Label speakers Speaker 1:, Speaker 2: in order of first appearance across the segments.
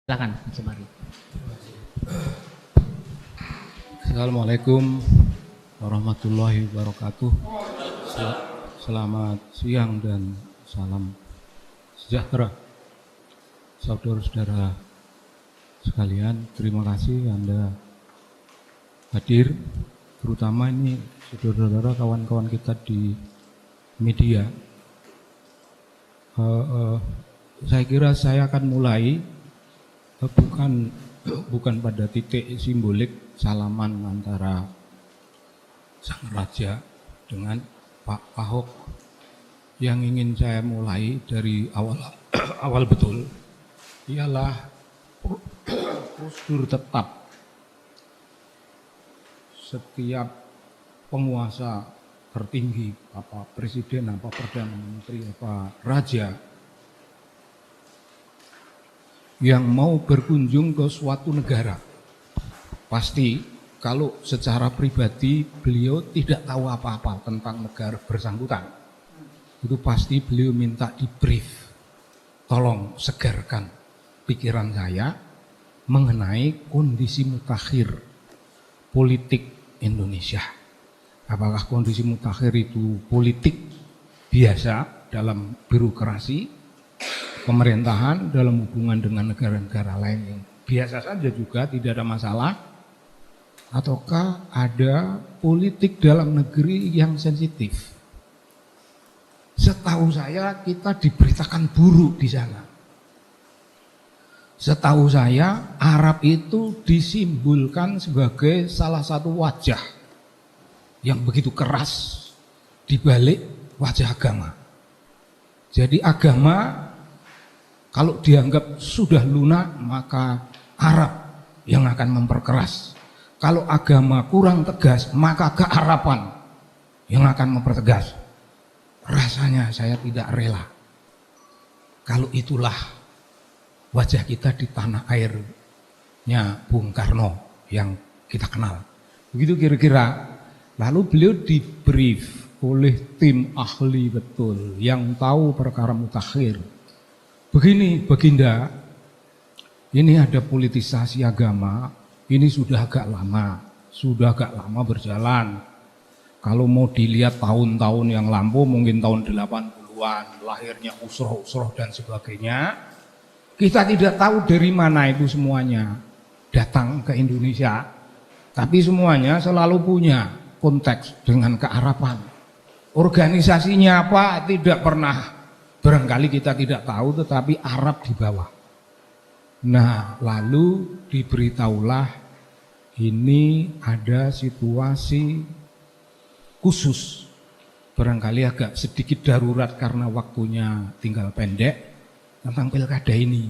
Speaker 1: Silakan, Semari.
Speaker 2: Assalamualaikum warahmatullahi wabarakatuh. Selamat siang dan salam sejahtera. Saudara-saudara sekalian, terima kasih Anda hadir, terutama ini saudara-saudara kawan-kawan kita di media. Saya kira saya akan mulai bukan pada titik simbolik salaman antara sang raja dengan Pak Ahok. Yang ingin saya mulai dari awal betul ialah prosedur tetap setiap penguasa tertinggi, apa presiden, apa perdana menteri, apa raja yang mau berkunjung ke suatu negara. Pasti kalau secara pribadi beliau tidak tahu apa-apa tentang negara bersangkutan, itu pasti beliau minta di brief, tolong segarkan pikiran saya mengenai kondisi mutakhir politik Indonesia. Apakah kondisi mutakhir itu politik biasa dalam birokrasi pemerintahan, dalam hubungan dengan negara-negara lain yang biasa saja juga tidak ada masalah, ataukah ada politik dalam negeri yang sensitif? Setahu saya kita diberitakan buruk di sana. Setahu saya Arab itu disimbolkan sebagai salah satu wajah yang begitu keras di balik wajah agama. Jadi agama kalau dianggap sudah lunak, maka Arab yang akan memperkeras. Kalau agama kurang tegas, maka kearapan yang akan mempertegas. Rasanya saya tidak rela. Kalau itulah wajah kita di tanah airnya Bung Karno yang kita kenal. Begitu kira-kira. Lalu beliau di-brief oleh tim ahli betul yang tahu perkara mutakhir. Begini Baginda, ini ada politisasi agama, ini sudah agak lama berjalan. Kalau mau dilihat tahun-tahun yang lampau, mungkin tahun 80-an, lahirnya usroh-usroh dan sebagainya. Kita tidak tahu dari mana itu semuanya datang ke Indonesia. Tapi semuanya selalu punya konteks dengan kearapan. Organisasinya apa tidak pernah. Barangkali kita tidak tahu, tetapi Arab di bawah. Nah, lalu diberitahulah ini ada situasi khusus. Barangkali agak sedikit darurat karena waktunya tinggal pendek tentang pilkada ini.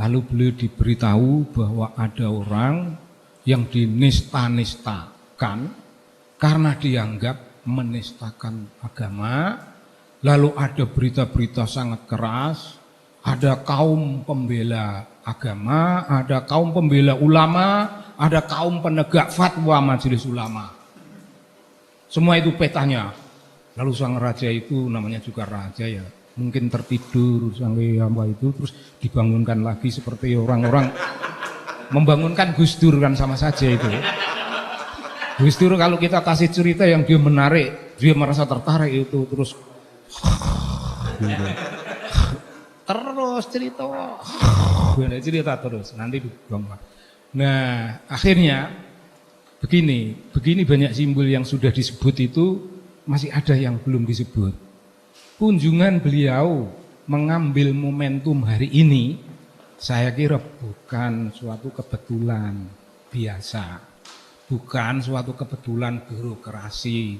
Speaker 2: Lalu beliau diberitahu bahwa ada orang yang dinista-nistakan karena dianggap menistakan agama. Lalu ada berita-berita sangat keras, ada kaum pembela agama, ada kaum pembela ulama, ada kaum penegak fatwa majelis ulama. Semua itu petanya. Lalu sang raja itu namanya juga raja ya, mungkin tertidur sampai apa itu, terus dibangunkan lagi seperti orang-orang membangunkan Gus Dur kan sama saja itu. Gus Dur kalau kita kasih cerita yang dia menarik, dia merasa tertarik itu terus gitu. Terus cerita terus nanti dibangun. Nah akhirnya begini banyak simbol yang sudah disebut itu masih ada yang belum disebut. Kunjungan beliau mengambil momentum hari ini saya kira bukan suatu kebetulan biasa. Bukan suatu kebetulan birokrasi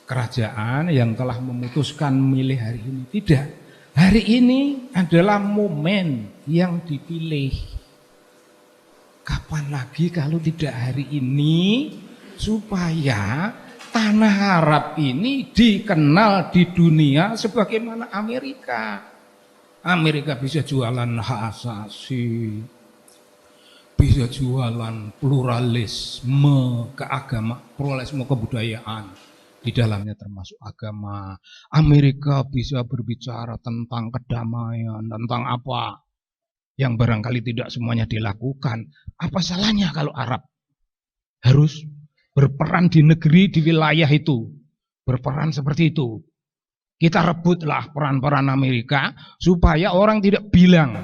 Speaker 2: kerajaan yang telah memutuskan memilih hari ini. Tidak. Hari ini adalah momen yang dipilih. Kapan lagi kalau tidak hari ini, supaya tanah Arab ini dikenal di dunia sebagaimana Amerika. Amerika bisa jualan hak asasi, bisa jualan pluralisme keagama, pluralisme kebudayaan. Di dalamnya termasuk agama. Amerika bisa berbicara tentang kedamaian, tentang apa yang barangkali tidak semuanya dilakukan. Apa salahnya kalau Arab harus berperan di negeri, di wilayah itu, berperan seperti itu. Kita rebutlah peran-peran Amerika supaya orang tidak bilang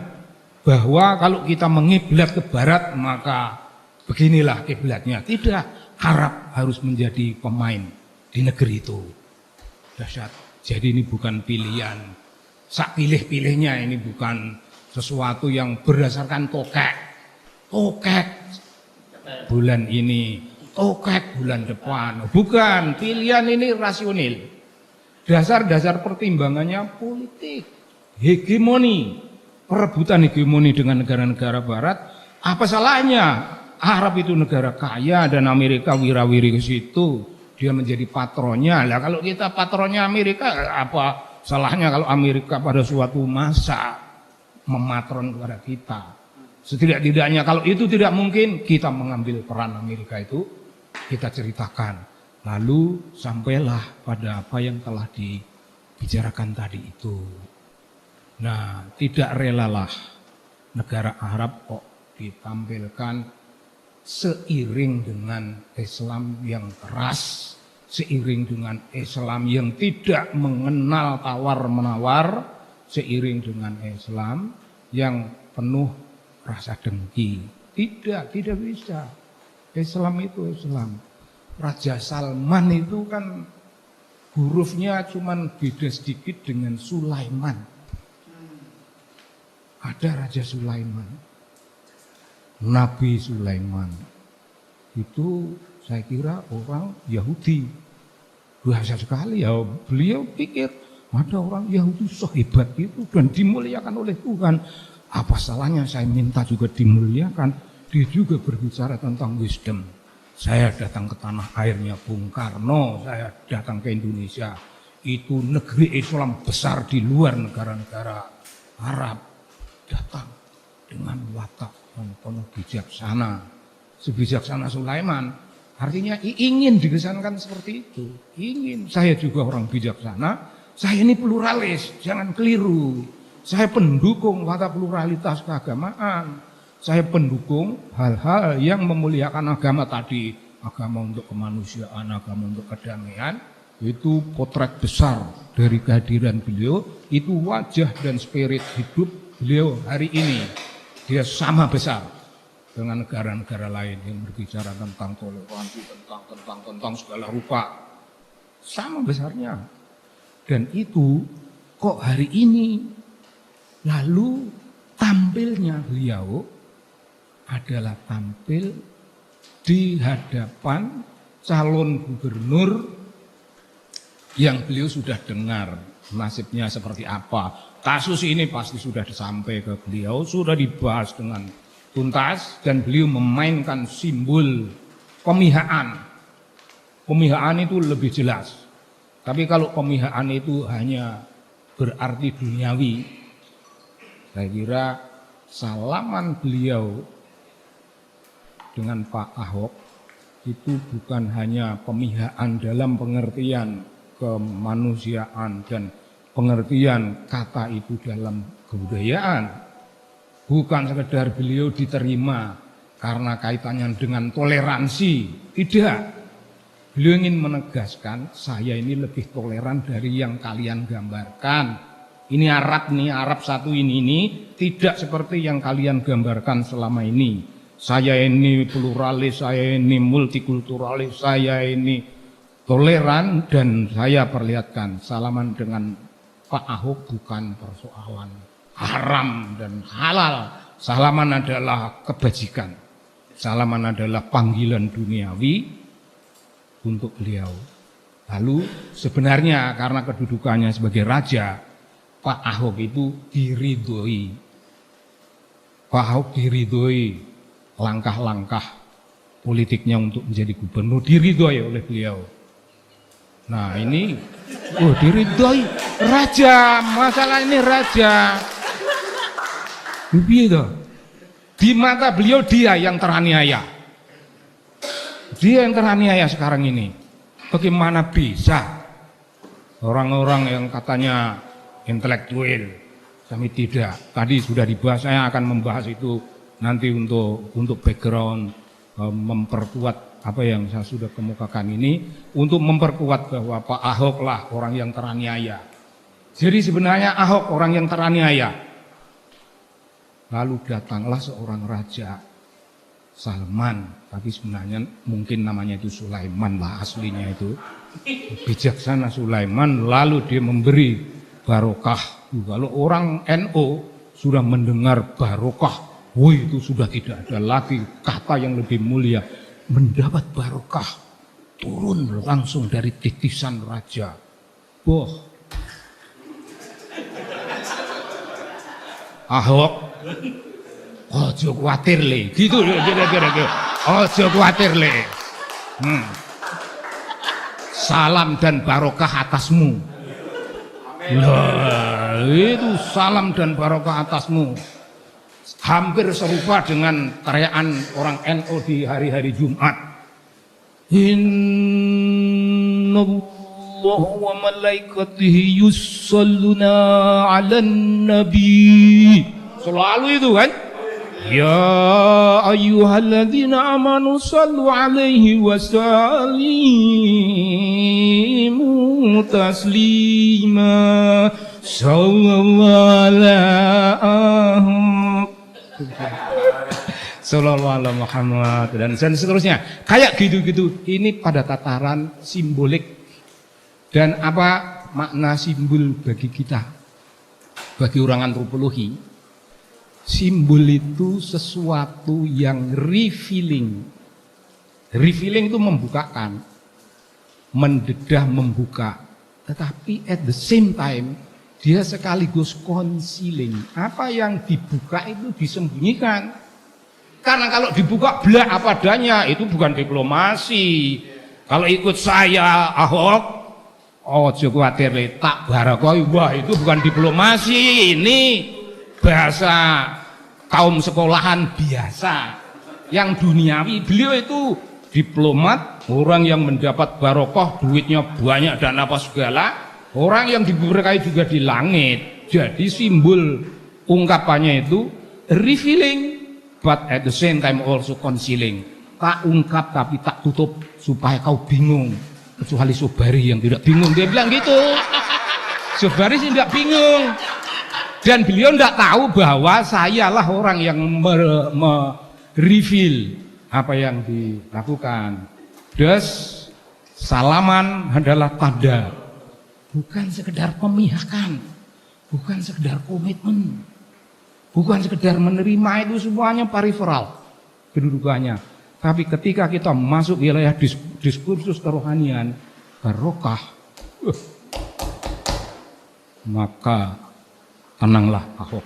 Speaker 2: bahwa kalau kita mengiblat ke barat maka beginilah kiblatnya. Tidak, Arab harus menjadi pemain di negeri itu. Dahsyat. Jadi ini bukan pilihan sak pilih-pilihnya, ini bukan sesuatu yang berdasarkan tokek bulan ini, tokek bulan depan. Bukan, pilihan ini rasional. Dasar-dasar pertimbangannya politik, hegemoni, perebutan hegemoni dengan negara-negara barat. Apa salahnya Arab itu negara kaya dan Amerika wirawiri ke situ, dia menjadi patronnya. Lah kalau kita patronnya Amerika, apa salahnya kalau Amerika pada suatu masa mematron kepada kita? Setidak-tidaknya kalau itu tidak mungkin, kita mengambil peran Amerika itu, kita ceritakan. Lalu sampailah pada apa yang telah dibicarakan tadi itu. Nah, tidak relalah negara Arab kok ditampilkan seiring dengan Islam yang keras, seiring dengan Islam yang tidak mengenal tawar-menawar, seiring dengan Islam yang penuh rasa dengki. Tidak bisa. Islam itu Islam. Raja Salman itu kan hurufnya cuman beda sedikit dengan Sulaiman. Ada Raja Sulaiman, Nabi Sulaiman. Itu saya kira orang Yahudi. Biasa sekali ya, beliau pikir ada orang Yahudi sehebat itu dan dimuliakan oleh Tuhan. Apa salahnya saya minta juga dimuliakan? Dia juga berbicara tentang wisdom. Saya datang ke tanah airnya Bung Karno, saya datang ke Indonesia. Itu negeri Islam besar di luar negara-negara Arab. Datang dengan watak yang penuh bijaksana. Sebijaksana Sulaiman. Artinya ingin dikesankan seperti itu. Ingin. Saya juga orang bijaksana. Saya ini pluralis, jangan keliru. Saya pendukung watak pluralitas keagamaan. Saya pendukung hal-hal yang memuliakan agama tadi. Agama untuk kemanusiaan, agama untuk kedamaian. Itu potret besar dari kehadiran beliau. Itu wajah dan spirit hidup beliau hari ini. Dia sama besar dengan negara-negara lain yang berbicara tentang toleransi, tentang segala rupa. Sama besarnya. Dan itu kok hari ini lalu tampilnya beliau adalah tampil di hadapan calon gubernur yang beliau sudah dengar nasibnya seperti apa. Kasus ini pasti sudah sampai ke beliau, sudah dibahas dengan tuntas dan beliau memainkan simbol pemihaan. Pemihaan itu lebih jelas. Tapi kalau pemihaan itu hanya berarti duniawi, saya kira salaman beliau dengan Pak Ahok itu bukan hanya pemihaan dalam pengertian kemanusiaan dan pengertian kata itu dalam kebudayaan. Bukan sekedar beliau diterima karena kaitannya dengan toleransi. Tidak. Beliau ingin menegaskan saya ini lebih toleran dari yang kalian gambarkan. Ini Arab satu ini tidak seperti yang kalian gambarkan selama ini. Saya ini pluralis, saya ini multikulturalis, saya ini toleran dan saya perlihatkan salaman dengan Pak Ahok bukan persoalan haram dan halal. Salaman adalah kebajikan. Salaman adalah panggilan duniawi untuk beliau. Lalu sebenarnya karena kedudukannya sebagai raja, Pak Ahok itu diridhoi. Pak Ahok diridhoi langkah-langkah politiknya untuk menjadi gubernur, diridhoi oleh beliau. Nah ini, diridhoi raja, masalah ini raja. Gitu. Di mata beliau dia yang teraniaya. Dia yang teraniaya sekarang ini. Bagaimana bisa orang-orang yang katanya intelektual, kami tidak. Tadi sudah dibahas, saya akan membahas itu nanti untuk background, memperkuat apa yang saya sudah kemukakan ini, untuk memperkuat bahwa Pak Ahok lah orang yang teraniaya. Jadi sebenarnya Ahok orang yang teraniaya. Lalu datanglah seorang raja, Salman, tapi sebenarnya mungkin namanya itu Sulaiman lah aslinya itu. Bijaksana Sulaiman, lalu dia memberi barokah. Kalau orang NU sudah mendengar barokah, itu sudah tidak ada lagi kata yang lebih mulia. Mendapat barokah, turun langsung dari titisan raja. Ahok, ojo kuatir le, gitu kira-kira. Ojo kuatir le. Salam dan barokah atasmu. Lah, itu salam dan barokah atasmu. Hampir serupa dengan teriakan orang NU di hari-hari Jumat. Innallaha wa malaikatihi yusholluna 'alan nabi. Selalu itu kan? Ya ayyuhalladzina amanu shallu 'alaihi wa sallimu taslima. Sallallahu alaihi Muhammad dan seterusnya. Kayak gitu-gitu. Ini pada tataran simbolik. Dan apa makna simbol bagi kita? Bagi orang antropologi, simbol itu sesuatu yang revealing. Revealing itu membukakan, mendedah, membuka. Tetapi at the same time dia sekaligus concealing. Apa yang dibuka itu disembunyikan. Karena kalau dibuka belak apa adanya, itu bukan diplomasi. Kalau ikut saya Ahok, ojo kuatir tak barakoi, wah itu bukan diplomasi. Ini bahasa kaum sekolahan biasa. Yang duniawi, beliau itu diplomat, orang yang mendapat barokah, duitnya banyak dan apa segala. Orang yang diberkahi juga di langit. Jadi simbol ungkapannya itu revealing, but at the same time also concealing. Tak ungkap tapi tak tutup supaya kau bingung. Kecuali Sobari yang tidak bingung. Dia bilang gitu. Sobari sih tidak bingung. Dan beliau tidak tahu bahwa sayalah orang yang reveal apa yang dilakukan. Terus salaman adalah tanda. Bukan sekedar pemihakan, bukan sekedar komitmen, bukan sekedar menerima, itu semuanya periferal kedudukannya. Tapi ketika kita masuk wilayah diskursus kerohanian, barokah, maka tenanglah Ahok,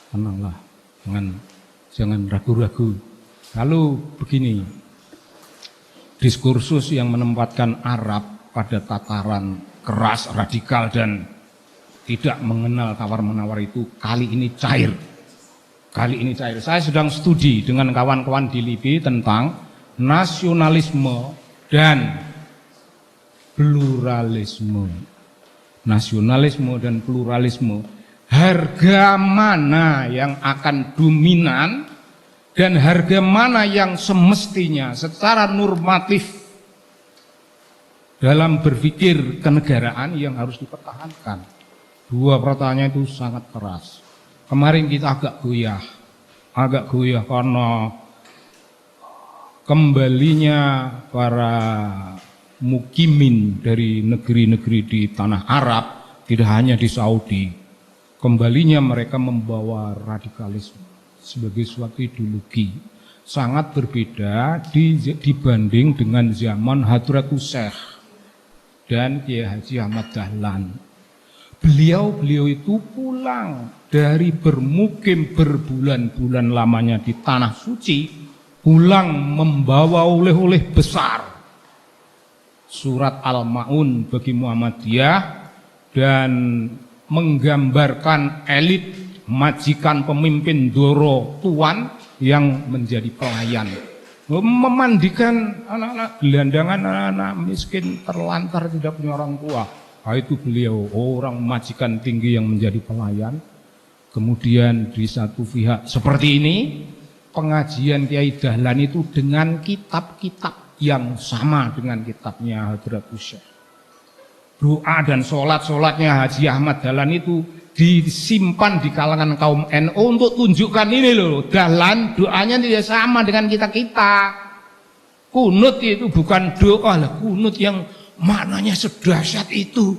Speaker 2: tenanglah, jangan ragu-ragu. Lalu begini. Diskursus yang menempatkan Arab pada tataran keras, radikal dan tidak mengenal tawar-menawar itu kali ini cair. Kali ini cair. Saya sedang studi dengan kawan-kawan di LIPI tentang nasionalisme dan pluralisme. Nasionalisme dan pluralisme. Harga mana yang akan dominan dan harga mana yang semestinya secara normatif dalam berpikir kenegaraan yang harus dipertahankan. Dua pertanyaan itu sangat keras. Kemarin kita agak goyah karena kembalinya para mukimin dari negeri-negeri di tanah Arab, tidak hanya di Saudi. Kembalinya mereka membawa radikalisme sebagai suatu ideologi sangat berbeda dibanding dengan zaman Hadratus Syekh dan Kiai Haji Ahmad Dahlan. Beliau itu pulang dari bermukim berbulan-bulan lamanya di Tanah Suci, pulang membawa oleh-oleh besar, surat Al-Ma'un bagi Muhammadiyah dan menggambarkan elit majikan pemimpin Doro Tuan yang menjadi pelayan. memandikan anak-anak gelandangan, anak-anak miskin terlantar tidak punya orang tua. Itu beliau orang majikan tinggi yang menjadi pelayan. Kemudian di satu pihak seperti ini, pengajian Kiai Dahlan itu dengan kitab-kitab yang sama dengan kitabnya Hadratus Syekh. Doa dan sholat-sholatnya Haji Ahmad Dahlan itu disimpan di kalangan kaum NU untuk tunjukkan ini loh, Dahlan doanya tidak sama dengan kita-kita. Kunut itu bukan doa lah, kunut yang maknanya sedahsyat itu.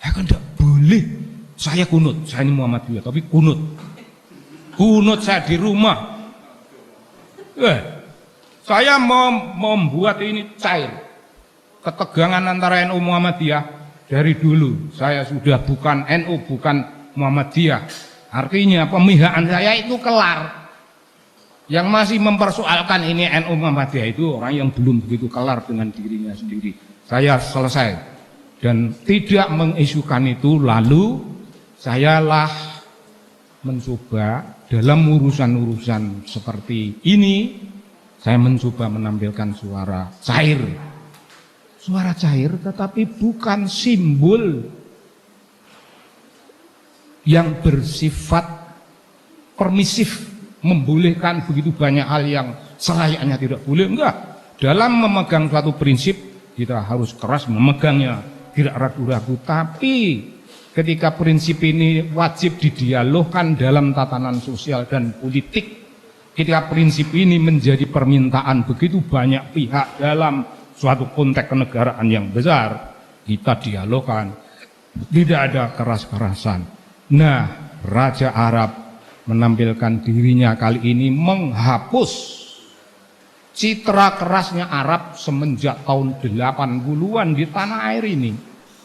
Speaker 2: Ya kan tidak boleh. Saya kunut, saya ini Muhammadiyah, tapi kunut. Kunut saya di rumah. Saya mau membuat ini cair. Ketegangan antara NU Muhammadiyah dari dulu. Saya sudah bukan NU, bukan Muhammadiyah. Artinya pemihakan saya itu kelar. Yang masih mempersoalkan ini NU Muhammadiyah itu orang yang belum begitu kelar dengan dirinya sendiri. Saya selesai dan tidak mengisukan itu. Lalu sayalah mencoba dalam urusan-urusan seperti ini, saya mencoba menampilkan suara cair. Suara cair tetapi bukan simbol yang bersifat permisif, membolehkan begitu banyak hal yang selayaknya tidak boleh. Enggak. Dalam memegang suatu prinsip kita harus keras memegangnya, tidak ragu-ragu. Tapi ketika prinsip ini wajib didialogkan dalam tatanan sosial dan politik, ketika prinsip ini menjadi permintaan begitu banyak pihak dalam suatu konteks kenegaraan yang besar, kita dialogkan, tidak ada keras-kerasan. Nah, Raja Arab menampilkan dirinya kali ini menghapus citra kerasnya Arab semenjak tahun 80-an di tanah air ini.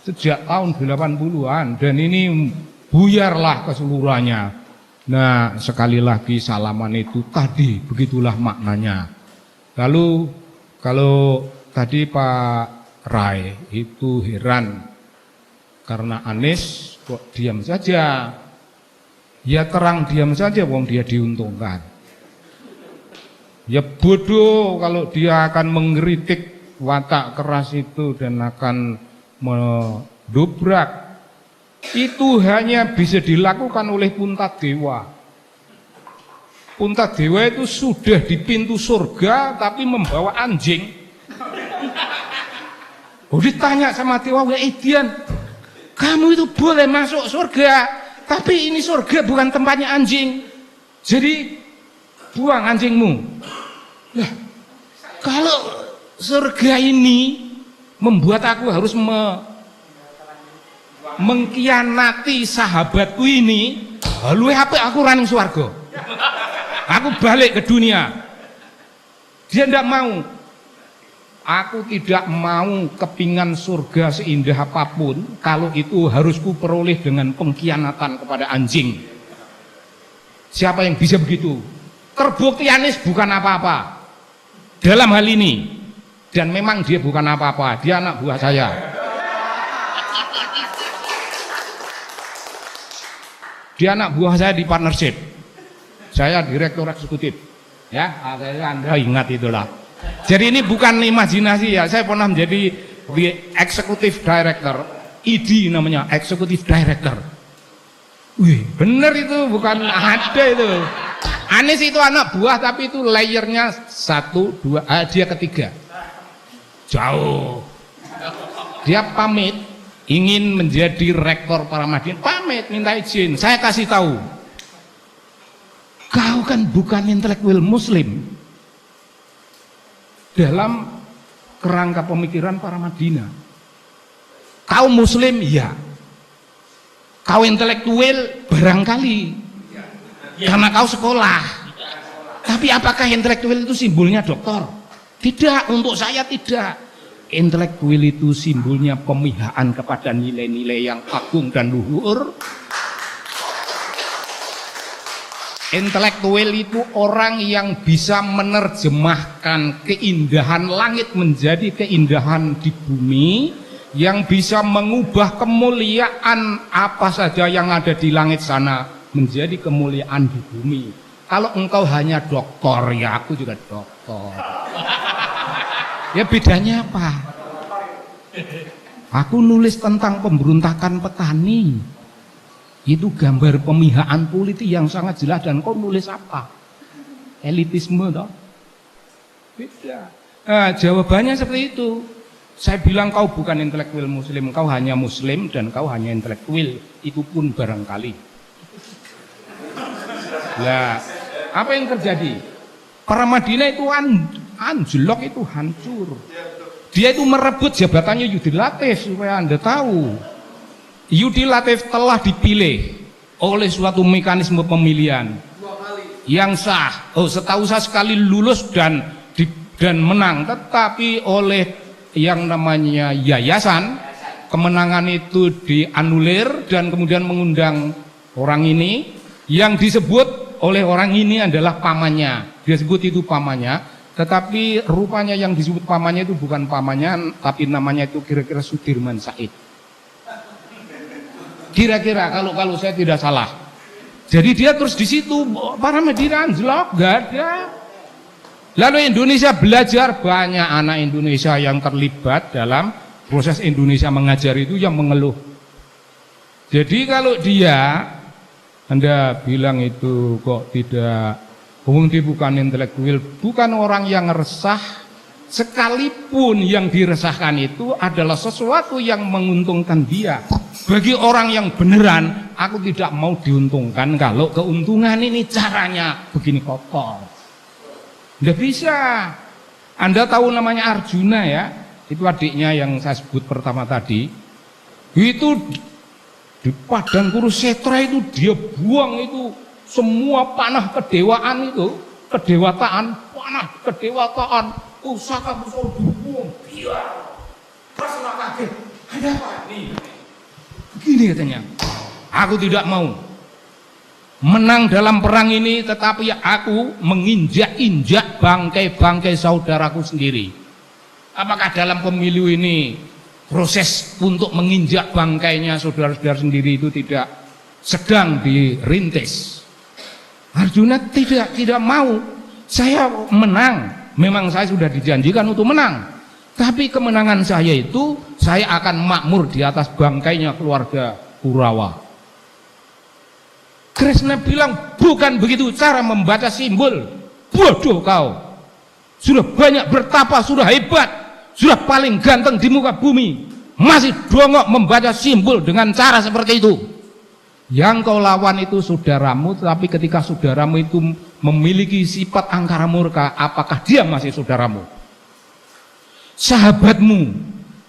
Speaker 2: Sejak tahun 80-an, dan ini buyarlah keseluruhannya. Nah, sekali lagi salaman itu tadi, begitulah maknanya. Lalu kalau tadi Pak Rai itu heran karena Anies kok diam saja. Ya terang diam saja, wong dia diuntungkan. Ya bodoh kalau dia akan mengkritik watak keras itu dan akan mendobrak. Itu hanya bisa dilakukan oleh Puntadewa. Puntadewa itu sudah di pintu surga tapi membawa anjing. Ditanya sama Dewa, Edian, kamu itu boleh masuk surga, tapi ini surga bukan tempatnya anjing. Jadi buang anjingmu. Lah, kalau surga ini membuat aku harus mengkhianati sahabatku ini, lalu apa aku running swarga? Aku balik ke dunia. Dia tidak mau. Aku tidak mau kepingan surga seindah apapun kalau itu harus kuperoleh dengan pengkhianatan kepada anjing. Siapa yang bisa begitu? Terbukti Anies bukan apa-apa dalam hal ini, dan memang dia bukan apa-apa, dia anak buah saya. Dia anak buah saya di partnership. Saya direktur eksekutif. Ya, Anda ingat itulah. Jadi ini bukan imajinasi ya, saya pernah menjadi executive director, ID namanya, executive director. Wih, bener itu, bukan ada itu. Anies itu anak buah tapi itu layernya 1, 2, dia ketiga. Jauh. Dia pamit ingin menjadi rektor Paramadina, pamit minta izin. Saya kasih tahu, kau kan bukan intelektual muslim dalam kerangka pemikiran Paramadina. Kau muslim, ya. Kau intelektual barangkali karena kau sekolah. Tapi apakah intelektual itu simbolnya doktor? Tidak, untuk saya tidak. Intelektual itu simbolnya pemihaan kepada nilai-nilai yang agung dan luhur. Intelektual itu orang yang bisa menerjemahkan keindahan langit menjadi keindahan di bumi, yang bisa mengubah kemuliaan apa saja yang ada di langit sana menjadi kemuliaan di bumi. Kalau engkau hanya doktor, ya aku juga doktor. kotor. Ya bedanya apa? Aku nulis tentang pemberontakan petani. Itu gambar pemihakan politik yang sangat jelas, dan kau nulis apa? Elitisme toh? Beda. Nah, jawabannya seperti itu. Saya bilang kau bukan intelektual muslim, kau hanya muslim dan kau hanya intelektual. Itu pun barangkali. Lah, apa yang terjadi? Para Madinah itu anjlok, itu hancur. Dia itu merebut jabatannya Yudi Latif, supaya Anda tahu. Yudi Latif telah dipilih oleh suatu mekanisme pemilihan yang sah. Oh, setahu saya sekali lulus dan menang, tetapi oleh yang namanya yayasan, kemenangan itu dianulir dan kemudian mengundang orang ini, yang disebut oleh orang ini adalah pamannya. Dia sebut itu pamannya, tetapi rupanya yang disebut pamannya itu bukan pamannya, tapi namanya itu kira-kira Sudirman Said. Kira-kira kalau saya tidak salah. Jadi dia terus di situ, para Madinah anjlok, gak ada. Lalu Indonesia belajar, banyak anak Indonesia yang terlibat dalam proses Indonesia mengajar itu yang mengeluh. Jadi kalau Anda bilang itu kok tidak, dia bukan intelektual, bukan orang yang resah, sekalipun yang diresahkan itu adalah sesuatu yang menguntungkan dia. Bagi orang yang beneran, aku tidak mau diuntungkan kalau keuntungan ini caranya begini kotor. Tidak bisa. Anda tahu namanya Arjuna ya, itu adiknya yang saya sebut pertama tadi. Itu di padang Kurusetra itu dia buang itu semua panah kedewataan itu, panah kedewataan, pusaka dibuang, biar. Rasulullah kaget, ada apa nih? Begini katanya, aku tidak mau menang dalam perang ini, tetapi aku menginjak-injak bangkai-bangkai saudaraku sendiri. Apakah dalam pemilu ini proses untuk menginjak bangkainya saudara-saudara sendiri itu tidak sedang dirintis? Arjuna tidak mau. Saya menang, memang saya sudah dijanjikan untuk menang, tapi kemenangan saya itu saya akan makmur di atas bangkainya keluarga Kurawa. Krishna bilang bukan begitu cara membaca simbol. Bodoh kau. Sudah banyak bertapa, sudah hebat, sudah paling ganteng di muka bumi, masih dongok membaca simbol dengan cara seperti itu. Yang kau lawan itu saudaramu, tapi ketika saudaramu itu memiliki sifat angkara murka, apakah dia masih saudaramu? Sahabatmu,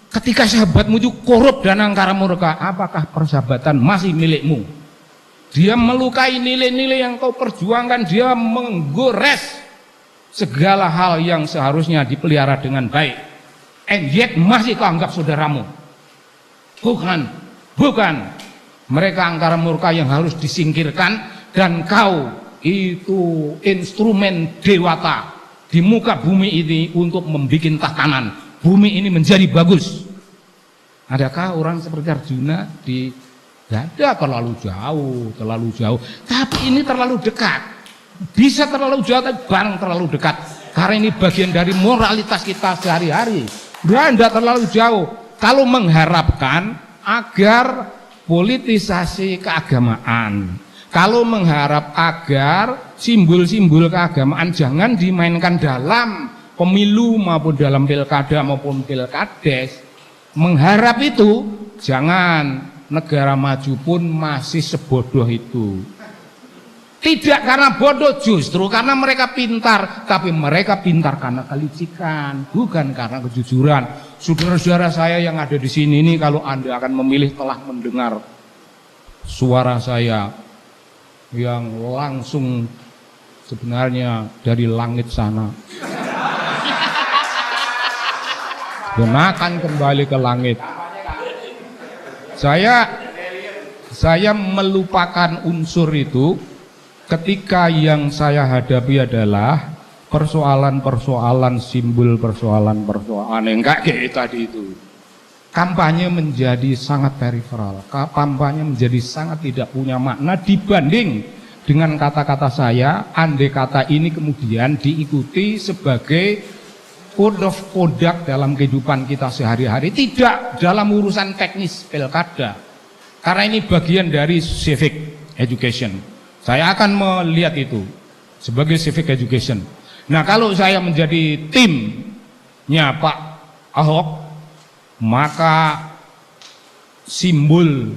Speaker 2: ketika sahabatmu itu korup dan angkara murka, apakah persahabatan masih milikmu? Dia melukai nilai-nilai yang kau perjuangkan, dia menggores segala hal yang seharusnya dipelihara dengan baik, and yet masih kau anggap saudaramu. Bukan. Mereka angkara murka yang harus disingkirkan, dan kau itu instrumen dewata di muka bumi ini untuk membuat tatanan bumi ini menjadi bagus. Adakah orang seperti Arjuna Tidak ada, terlalu jauh. Tapi ini terlalu dekat. Bisa terlalu jauh, tapi barang terlalu dekat. Karena ini bagian dari moralitas kita sehari-hari. Tidak terlalu jauh. Kalau mengharapkan agar politisasi keagamaan, kalau mengharap agar simbol-simbol keagamaan jangan dimainkan dalam pemilu maupun dalam pilkada maupun pilkades, mengharap itu jangan. Negara maju pun masih sebodoh itu. Tidak karena bodoh, justru karena mereka pintar. Tapi mereka pintar karena kelicikan, bukan karena kejujuran. Saudara-saudara saya yang ada di sini ini, kalau Anda akan memilih telah mendengar suara saya yang langsung sebenarnya dari langit sana, dan akan kembali ke langit. Saya melupakan unsur itu ketika yang saya hadapi adalah persoalan-persoalan simbol, persoalan-persoalan yang kayak tadi itu. Kampanye menjadi sangat periferal, kampanye menjadi sangat tidak punya makna dibanding dengan kata-kata saya, andai kata ini kemudian diikuti sebagai code of conduct dalam kehidupan kita sehari-hari, tidak dalam urusan teknis pilkada, karena ini bagian dari civic education. Saya akan melihat itu sebagai civic education. Nah, kalau saya menjadi timnya Pak Ahok, maka simbol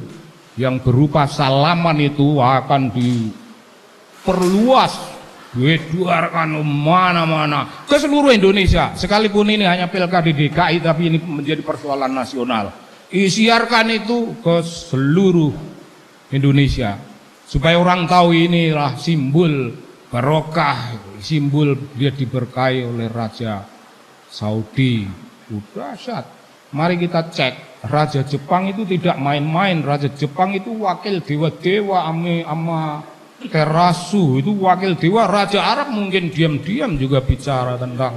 Speaker 2: yang berupa salaman itu akan diperluas, diedarkan mana-mana ke seluruh Indonesia. Sekalipun ini hanya pilkada di DKI, tapi ini menjadi persoalan nasional. Isiarkan itu ke seluruh Indonesia supaya orang tahu inilah simbol barokah, simbol dia diberkahi oleh Raja Saudi. Udah dahsyat. Mari kita cek, Raja Jepang itu tidak main-main. Raja Jepang itu wakil dewa-dewa, ama Terasu itu wakil dewa. Raja Arab mungkin diam-diam juga bicara tentang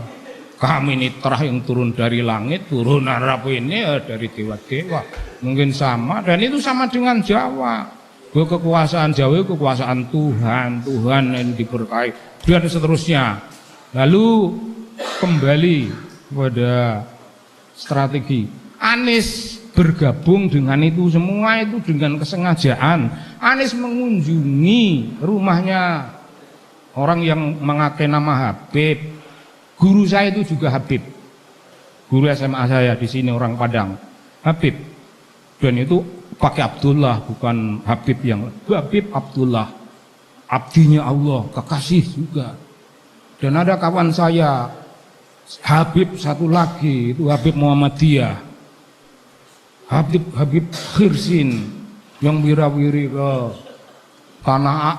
Speaker 2: kami nitra yang turun dari langit, turun Arab ini dari dewa-dewa. Mungkin sama, dan itu sama dengan Jawa. Kekuasaan Jawa, kekuasaan Tuhan, Tuhan yang diberkahi, dan seterusnya. Lalu kembali pada strategi. Anies bergabung dengan itu semua itu dengan kesengajaan. Anies mengunjungi rumahnya orang yang mengakai nama Habib. Guru saya itu juga Habib. Guru SMA saya di sini orang Padang, Habib. Dan itu pakai Abdullah, bukan Habib yang Habib Abdullah. Abdinya Allah, kekasih juga. Dan ada kawan saya Habib satu lagi, itu Habib Muhammadiyah, Habib Khirsin, yang wirawiri ke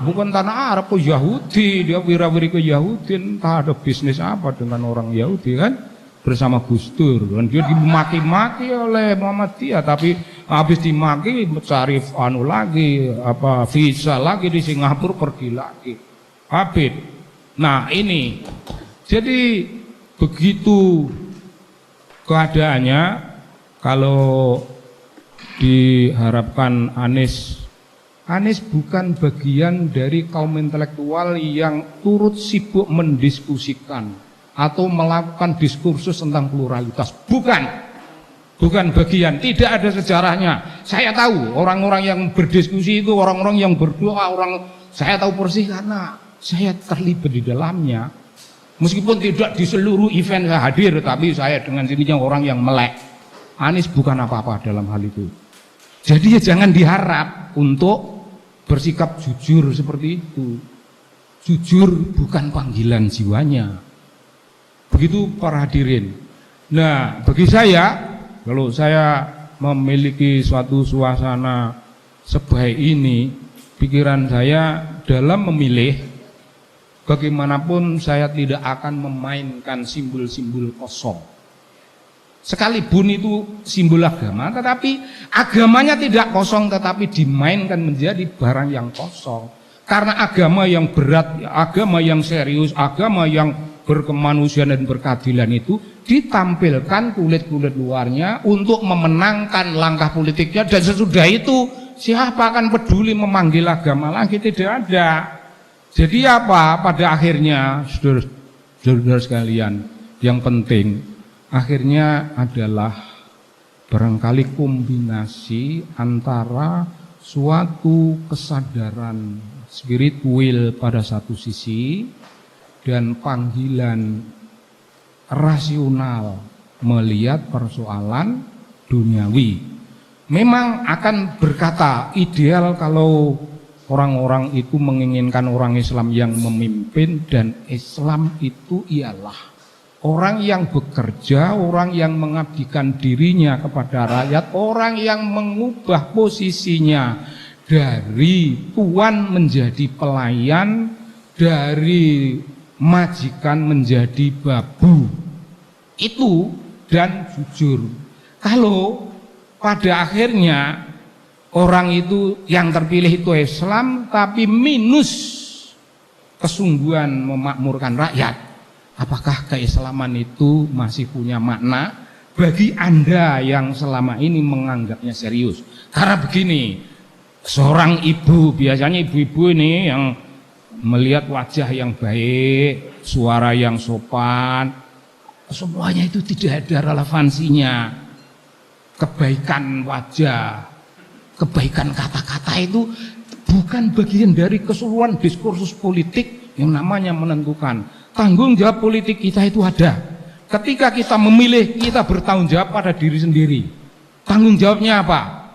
Speaker 2: bukan tanah Arab, ke Yahudi. Dia wirawiri ke Yahudi, entah ada bisnis apa dengan orang Yahudi kan, bersama Gus Dur. Dan dia dimaki-maki oleh Muhammadiyah, tapi habis dimaki cari lagi, visa lagi di Singapura, pergi lagi Habib. Nah ini, jadi begitu keadaannya. Kalau diharapkan Anies bukan bagian dari kaum intelektual yang turut sibuk mendiskusikan atau melakukan diskursus tentang pluralitas. Bukan bagian, tidak ada sejarahnya. Saya tahu orang-orang yang berdiskusi itu orang-orang yang berdoa, saya tahu persis karena saya terlibat di dalamnya. Meskipun tidak di seluruh event saya hadir, tapi saya dengan sininya orang yang melek. Anies bukan apa-apa dalam hal itu. Jadi ya jangan diharap untuk bersikap jujur seperti itu. Jujur bukan panggilan jiwanya. Begitu para hadirin. Nah, bagi saya, kalau saya memiliki suatu suasana sebaik ini, pikiran saya dalam memilih, bagaimanapun saya tidak akan memainkan simbol-simbol kosong. Sekalipun itu simbol agama, tetapi agamanya tidak kosong, tetapi dimainkan menjadi barang yang kosong. Karena agama yang berat, agama yang serius, agama yang berkemanusiaan dan berkeadilan itu ditampilkan kulit-kulit luarnya untuk memenangkan langkah politiknya, dan sesudah itu siapa akan peduli memanggil agama lagi? Tidak ada. Jadi apa? Pada akhirnya, saudara-saudara sekalian, yang penting akhirnya adalah barangkali kombinasi antara suatu kesadaran spiritual pada satu sisi dan panggilan rasional melihat persoalan duniawi. Memang akan berkata ideal kalau orang-orang itu menginginkan orang Islam yang memimpin, dan Islam itu ialah orang yang bekerja, orang yang mengabdikan dirinya kepada rakyat, orang yang mengubah posisinya dari tuan menjadi pelayan, dari majikan menjadi babu. Itu dan jujur. Kalau pada akhirnya orang itu yang terpilih itu Islam, tapi minus kesungguhan memakmurkan rakyat, apakah keislaman itu masih punya makna bagi Anda yang selama ini menganggapnya serius? Karena begini, seorang ibu, biasanya ibu-ibu ini yang melihat wajah yang baik, suara yang sopan, semuanya itu tidak ada relevansinya. Kebaikan wajah, kebaikan kata-kata itu bukan bagian dari keseluruhan diskursus politik yang namanya menentukan. Tanggung jawab politik kita itu ada. Ketika kita memilih, kita bertanggung jawab pada diri sendiri. Tanggung jawabnya apa?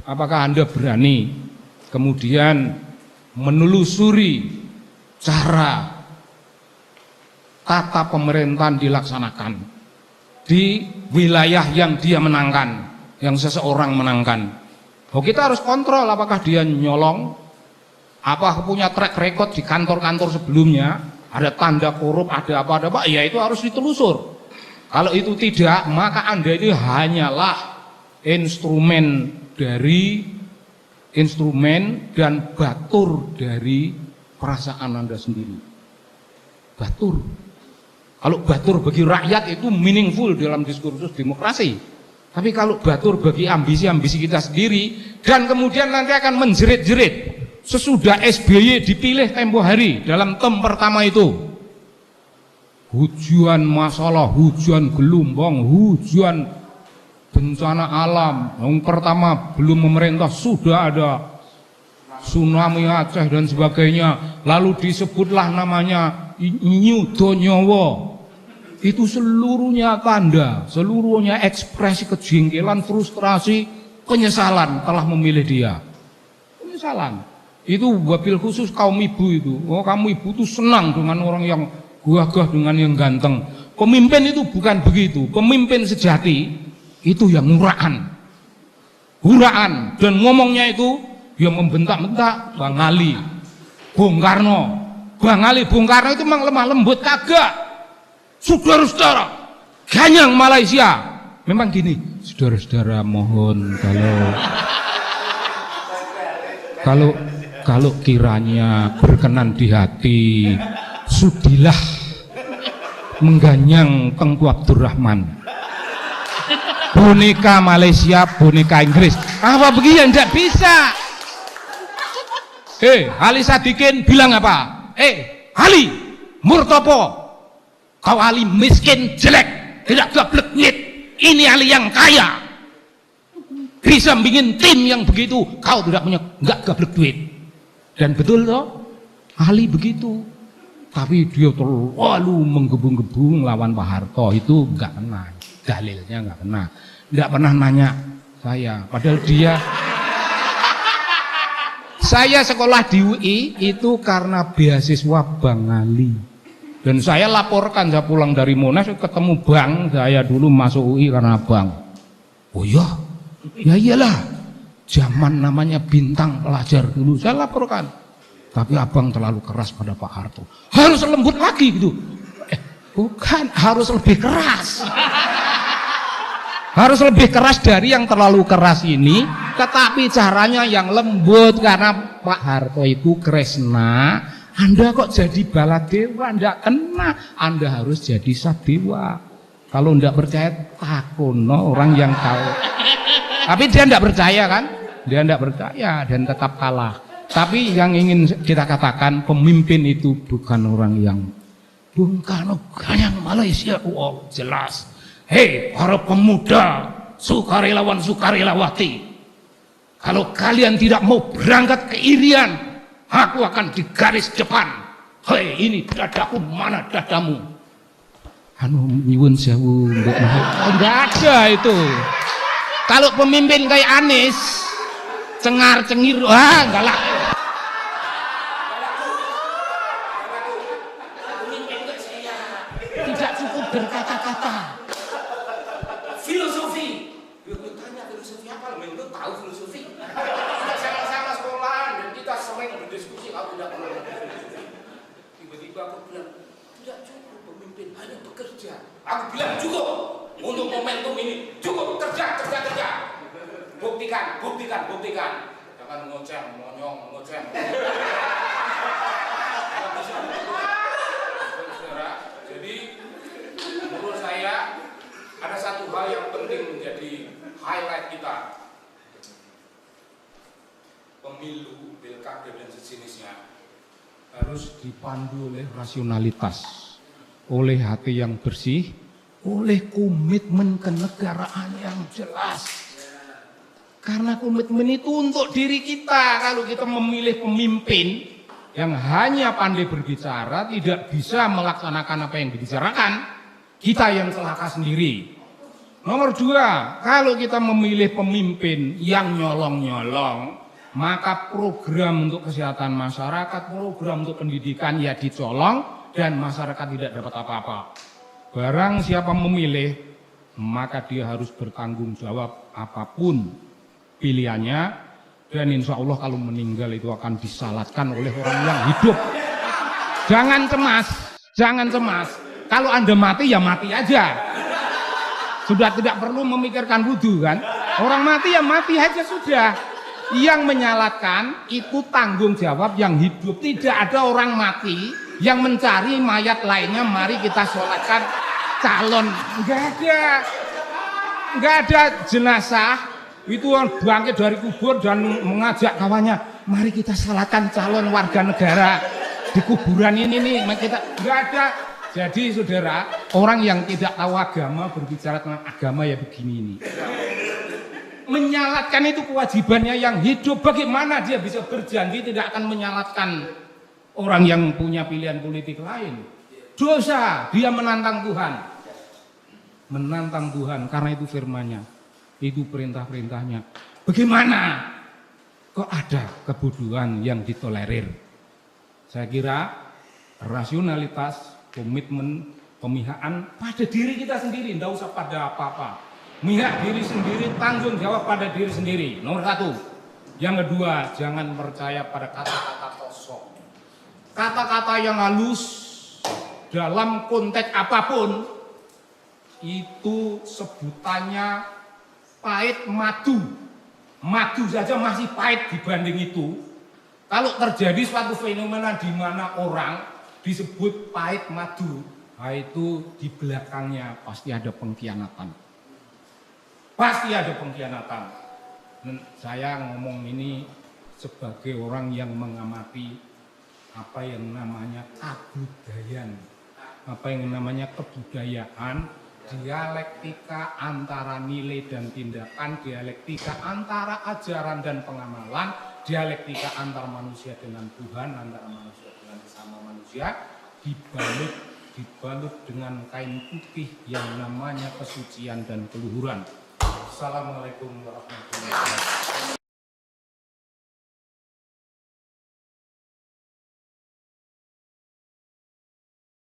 Speaker 2: Apakah Anda berani kemudian menelusuri cara tata pemerintahan dilaksanakan di wilayah yang dia menangkan, yang seseorang menangkan? Oh, kita harus kontrol apakah dia nyolong, apa punya track record di kantor-kantor sebelumnya, ada tanda korup, ada apa, ya itu harus ditelusur. Kalau itu tidak, maka Anda ini hanyalah instrumen dan batur dari perasaan Anda sendiri. Batur. Kalau batur bagi rakyat itu meaningful dalam diskursus demokrasi. Tapi kalau batur bagi ambisi-ambisi kita sendiri, dan kemudian nanti akan menjerit-jerit sesudah SBY dipilih tempo hari dalam term pertama itu, hujan masalah, hujan gelombang, hujan bencana alam. Yang pertama belum memerintah sudah ada tsunami Aceh dan sebagainya, lalu disebutlah namanya New Donyowo. Itu seluruhnya tanda, seluruhnya ekspresi kejengkelan, frustrasi, penyesalan telah memilih dia. Penyesalan. Itu wabil khusus kaum ibu itu. Oh, kamu ibu itu senang dengan orang yang gagah, dengan yang ganteng. Pemimpin itu bukan begitu. Pemimpin sejati itu yang murahan. Huraan. Dan ngomongnya itu yang membentak-bentak. Bang Ali, Bung Karno. Bang Ali, Bung Karno itu memang lemah lembut, kagak. Saudara-saudara, ganyang Malaysia. Memang gini, saudara-saudara mohon kalau kiranya berkenan di hati, sudilah mengganyang Tengku Abdurrahman. Boneka Malaysia, boneka Inggris. Apa begini? Tidak bisa. Ali Sadikin bilang apa? Ali Murtopo, kau Ali miskin, jelek, tidak gablek nyit. Ini Ali yang kaya, bisa bikin tim yang begitu. Kau tidak punya, nggak gablek duit. Dan betul toh, Ali begitu. Tapi dia terlalu menggebu-gebu lawan Pak Harto, itu nggak kena. Dalilnya nggak kena. Nggak pernah nanya saya. Padahal dia, saya sekolah di UI itu karena beasiswa Bang Ali. Dan saya laporkan, saya pulang dari Monas ketemu Bang, saya dulu masuk UI karena Bang. Oh ya, ya iyalah, zaman namanya bintang pelajar dulu, saya laporkan. Tapi abang terlalu keras pada Pak Harto. Harus lembut lagi gitu. Bukan, harus lebih keras. Harus lebih keras dari yang terlalu keras ini, tetapi caranya yang lembut, karena Pak Harto itu kresna. Anda kok jadi baladewa, enggak kena. Anda harus jadi sadewa. Kalau enggak percaya, takono orang yang tahu. Tapi dia enggak percaya kan? Dia enggak percaya dan tetap kalah. Tapi yang ingin kita katakan, pemimpin itu bukan orang yang Bung Karno ganyang Malaysia. Oh, jelas. Hei para pemuda, sukarelawan-sukarelawati, kalau kalian tidak mau berangkat ke Irian, aku akan di garis depan. Hei, ini dadaku, mana dadamu? Anu nyuwun sewu, enggak ada itu. Kalau pemimpin kayak Anies, cengar-cengir, enggak lah. Tidak cukup berkata-kata. Filosofi. Lu tanya filosofi apa? Lu tahu filosofi? Kita sama-sama sekolah dan kita sering berdiskusi. Aku tidak pernah filosofi. Tiba-tiba aku bilang, tidak cukup pemimpin hanya bekerja. Aku bilang cukup untuk momentum ini. Cukup kerja. Buktikan. Jangan ngoceh, monyong, ngoceh. Jadi menurut saya ada satu hal yang penting menjadi highlight kita. Pemilu, pilkada dan sejenisnya harus dipandu oleh rasionalitas, oleh hati yang bersih, oleh komitmen kenegaraan yang jelas. Karena komitmen itu untuk diri kita. Kalau kita memilih pemimpin yang hanya pandai berbicara, tidak bisa melaksanakan apa yang dibicarakan, kita yang celaka sendiri. Nomor dua, kalau kita memilih pemimpin yang nyolong-nyolong, maka program untuk kesehatan masyarakat, program untuk pendidikan ya dicolong dan masyarakat tidak dapat apa-apa. Barang siapa memilih, maka dia harus bertanggung jawab apapun pilihannya, dan insya Allah kalau meninggal itu akan disalatkan oleh orang yang hidup. Jangan cemas, jangan cemas. Kalau Anda mati ya mati aja. Sudah tidak perlu memikirkan wudhu kan. Orang mati ya mati aja sudah. Yang menyalatkan itu tanggung jawab yang hidup. Tidak ada orang mati yang mencari mayat lainnya, mari kita sholatkan calon. Enggak ada jenazah itu bangkit dari kubur dan mengajak kawannya, mari kita salatkan calon warga negara di kuburan ini nih, kita enggak ada. Jadi saudara, orang yang tidak tahu agama berbicara tentang agama ya begini ini. Menyalatkan itu kewajibannya yang hidup. Bagaimana dia bisa berjanji tidak akan menyalatkan orang yang punya pilihan politik lain? Dosa, dia menantang Tuhan. Menantang Tuhan karena itu firman-Nya. Itu perintah-perintahnya. Bagaimana kok ada kebodohan yang ditolerir? Saya kira rasionalitas, komitmen, pemihakan pada diri kita sendiri, tidak usah pada apa-apa. Memihak diri sendiri, tanggung jawab pada diri sendiri. Nomor satu. Yang kedua, jangan percaya pada kata-kata kosong. Kata-kata yang halus dalam konteks apapun itu sebutannya pahit madu. Madu saja masih pahit dibanding itu. Kalau terjadi suatu fenomena di mana orang disebut pahit madu, nah itu di belakangnya pasti ada pengkhianatan. Pasti ada pengkhianatan. Dan saya ngomong ini sebagai orang yang mengamati apa yang namanya kebudayaan. Apa yang namanya kebudayaan, dialektika antara nilai dan tindakan, dialektika antara ajaran dan pengamalan, dialektika antara manusia dengan Tuhan, antara manusia dengan sesama manusia, dibalut dengan kain putih yang namanya kesucian dan keluhuran. Assalamualaikum warahmatullahi wabarakatuh.